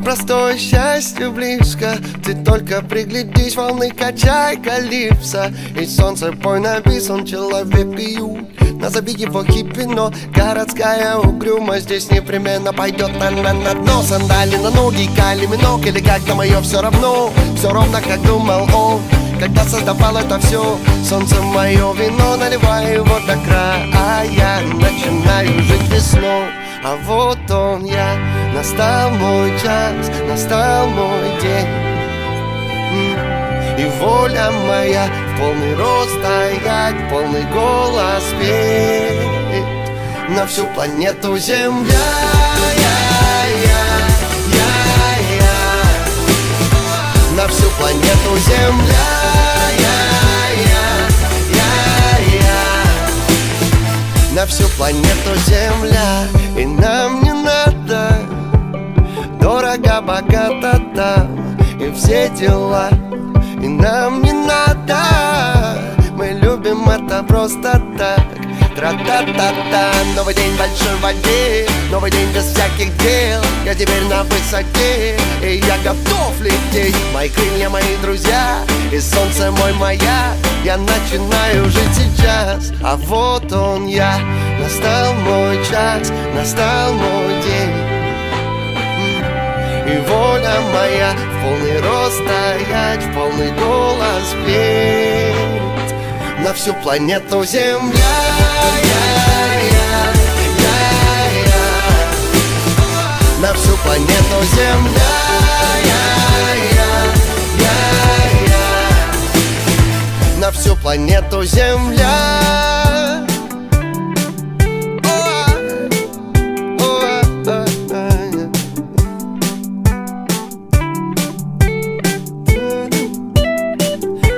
Простое счастье близко, ты только приглядись, волны качай калипсо. И солнце пой написан, человек пьют. Назови его хиппи, но городская угрюмость здесь непременно пойдет на дно. Сандали на ноги, кали минок, или как-то мое все равно. Все ровно, как думал он, когда создавал это все. Солнце мое вино, наливай его до края. Начинаю жить весной, а вот он я. Настал мой час, настал мой день, и воля моя в полный рост стоять, полный голос петь на всю планету Земля. На всю планету Земля. На всю планету Земля. И нам не надо дорого, богато там и все дела. И нам не надо, мы любим это просто так. Тра-та-та-та. Новый день в большой воде, новый день без всяких дел. Я теперь на высоте, и я готов лететь. Мои крылья, мои друзья, и солнце мой маяк. Я начинаю жить сейчас, а вот он я. Настал мой час, настал мой день, и воля моя в полный рост стоять, в полный голос петь на всю планету Земля. На всю планету Земля. На всю планету Земля.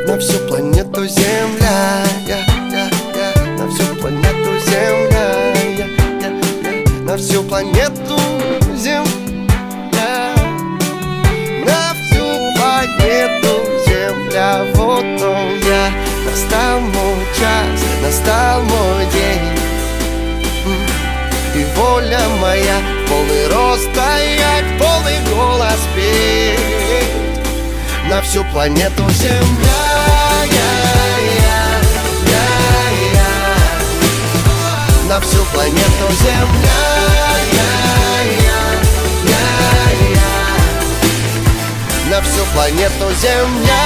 На всю планету Земля. На всю планету Земля. На всю планету Земля. На всю планету Земля. Вот он я. Настал мой час, настал мой день, и воля моя в полный рост стоять, полный голос петь на всю планету Земля. На всю планету Земля. На всю планету Земля.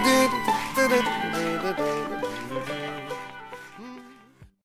Dum